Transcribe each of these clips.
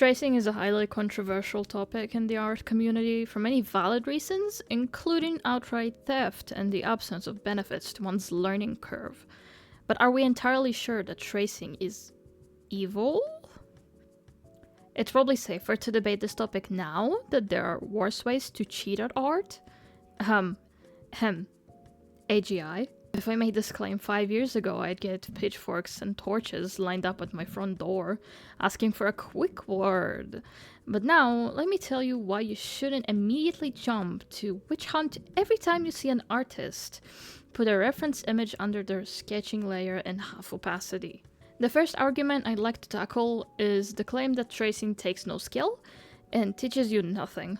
Tracing is a highly controversial topic in the art community for many valid reasons, including outright theft and the absence of benefits to one's learning curve. But are we entirely sure that tracing is evil? It's probably safer to debate this topic now that there are worse ways to cheat at art. AGI. If I made this claim 5 years ago, I'd get pitchforks and torches lined up at my front door, asking for a quick word. But now, let me tell you why you shouldn't immediately jump to witch hunt every time you see an artist. Put a reference image under their sketching layer in half opacity. The first argument I'd like to tackle is the claim that tracing takes no skill and teaches you nothing.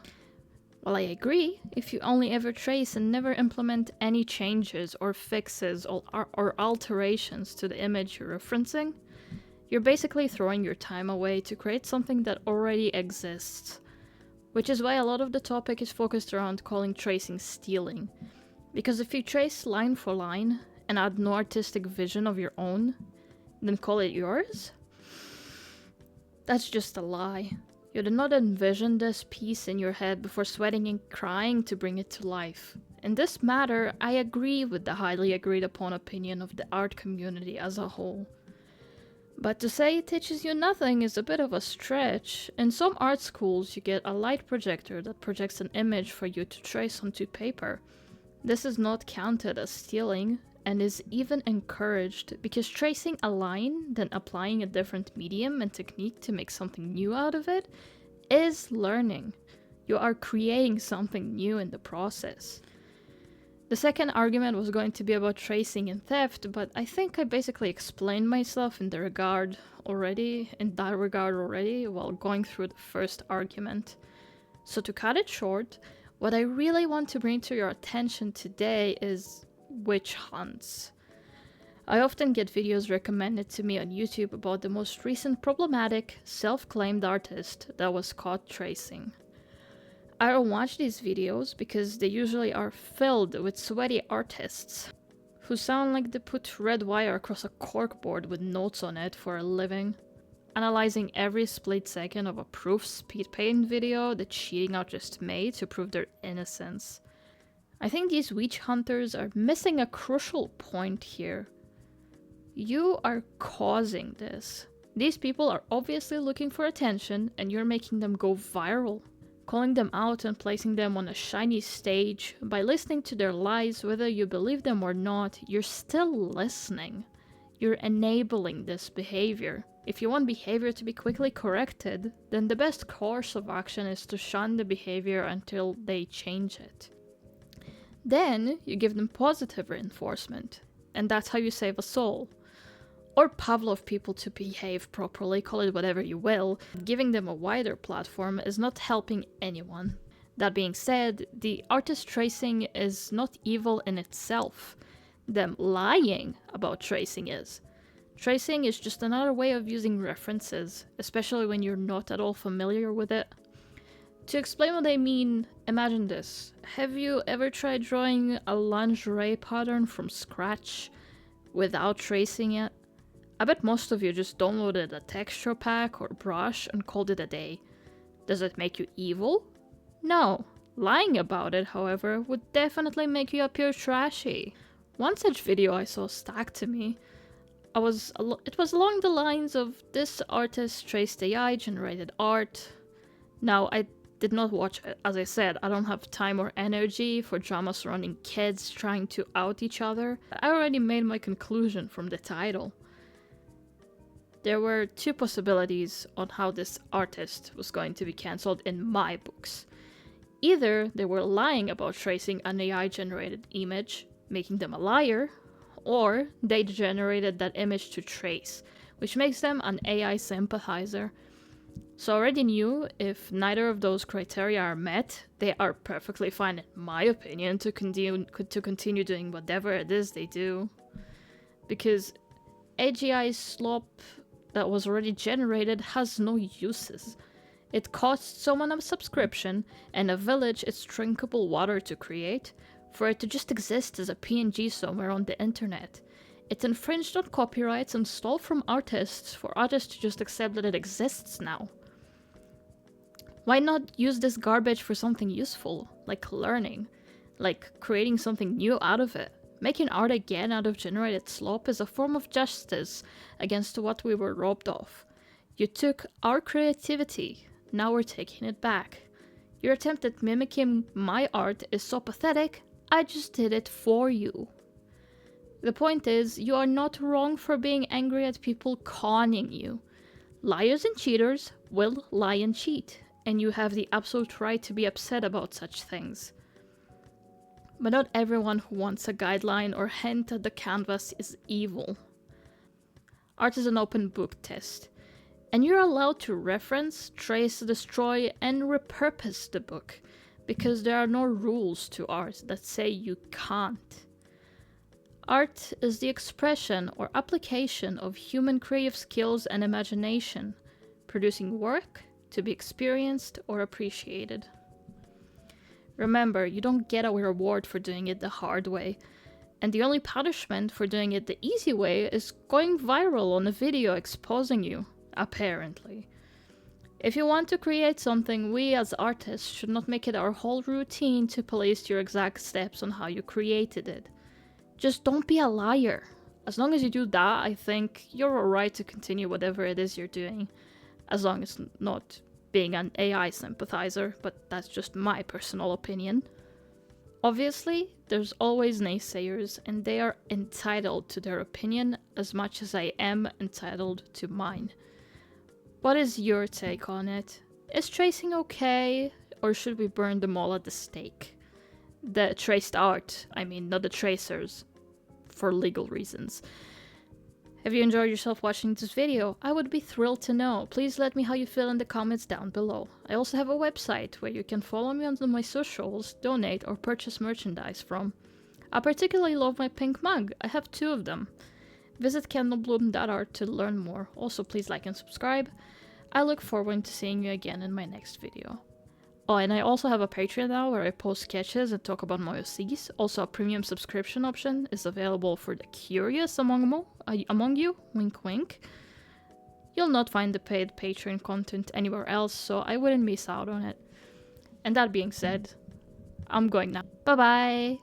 While I agree, if you only ever trace and never implement any changes or fixes or alterations to the image you're referencing, you're basically throwing your time away to create something that already exists. Which is why a lot of the topic is focused around calling tracing stealing. Because if you trace line for line and add no artistic vision of your own, then call it yours? That's just a lie. You did not envision this piece in your head before sweating and crying to bring it to life. In this matter, I agree with the highly agreed upon opinion of the art community as a whole. But to say it teaches you nothing is a bit of a stretch. In some art schools, you get a light projector that projects an image for you to trace onto paper. This is not counted as stealing, and is even encouraged, because tracing a line, then applying a different medium and technique to make something new out of it, is learning. You are creating something new in the process. The second argument was going to be about tracing and theft, but I think I basically explained myself in that regard already while going through the first argument. So to cut it short, what I really want to bring to your attention today is witch hunts. I often get videos recommended to me on YouTube about the most recent problematic, self-claimed artist that was caught tracing. I don't watch these videos because they usually are filled with sweaty artists who sound like they put red wire across a corkboard with notes on it for a living, analyzing every split second of a proof speed paint video the cheating artist made to prove their innocence. I think these witch hunters are missing a crucial point here. You are causing this. These people are obviously looking for attention, and you're making them go viral. Calling them out and placing them on a shiny stage, by listening to their lies whether you believe them or not, you're still listening. You're enabling this behavior. If you want behavior to be quickly corrected, then the best course of action is to shun the behavior until they change it. Then you give them positive reinforcement, and that's how you save a soul. Or Pavlov people to behave properly, call it whatever you will. Giving them a wider platform is not helping anyone. That being said, the artist tracing is not evil in itself. Them lying about tracing is. Tracing is just another way of using references, especially when you're not at all familiar with it. To explain what I mean, imagine this. Have you ever tried drawing a lingerie pattern from scratch without tracing it? I bet most of you just downloaded a texture pack or brush and called it a day. Does it make you evil? No. Lying about it, however, would definitely make you appear trashy. One such video I saw stacked to me, it was along the lines of this artist traced AI-generated art. Now, I did not watch it. As I said, I don't have time or energy for drama surrounding kids trying to out each other. I already made my conclusion from the title. There were two possibilities on how this artist was going to be cancelled in my books. Either they were lying about tracing an AI-generated image, making them a liar, or they generated that image to trace, which makes them an AI sympathizer. So I already knew if neither of those criteria are met, they are perfectly fine, in my opinion, to continue doing whatever it is they do. Because AGI slop that was already generated has no uses. It costs someone a subscription and a village its drinkable water to create, for it to just exist as a PNG somewhere on the internet. It infringed on copyrights and stole from artists for artists to just accept that it exists now. Why not use this garbage for something useful, like learning, like creating something new out of it? Making art again out of generated slop is a form of justice against what we were robbed of. You took our creativity, now we're taking it back. Your attempt at mimicking my art is so pathetic, I just did it for you. The point is, you are not wrong for being angry at people conning you. Liars and cheaters will lie and cheat, and you have the absolute right to be upset about such things. But not everyone who wants a guideline or hint at the canvas is evil. Art is an open book test, and you're allowed to reference, trace, destroy, and repurpose the book, because there are no rules to art that say you can't. Art is the expression or application of human creative skills and imagination, producing work to be experienced or appreciated. Remember, you don't get a reward for doing it the hard way, and the only punishment for doing it the easy way is going viral on a video exposing you, apparently. If you want to create something, we as artists should not make it our whole routine to police your exact steps on how you created it. Just don't be a liar. As long as you do that, I think you're alright to continue whatever it is you're doing. As long as not being an AI sympathizer, but that's just my personal opinion. Obviously, there's always naysayers, and they are entitled to their opinion as much as I am entitled to mine. What is your take on it? Is tracing okay, or should we burn them all at the stake? The traced art, I mean, not the tracers, for legal reasons. Have you enjoyed yourself watching this video? I would be thrilled to know. Please let me how you feel in the comments down below. I also have a website where you can follow me on my socials, donate, or purchase merchandise from. I particularly love my pink mug. I have 2 of them. Visit Candlebloom.Art to learn more. Also, please like and subscribe. I look forward to seeing you again in my next video. Oh, and I also have a Patreon now where I post sketches and talk about my OCs. Also, a premium subscription option is available for the curious among you, wink wink. You'll not find the paid Patreon content anywhere else, so I wouldn't miss out on it. And that being said, I'm going now. Bye bye!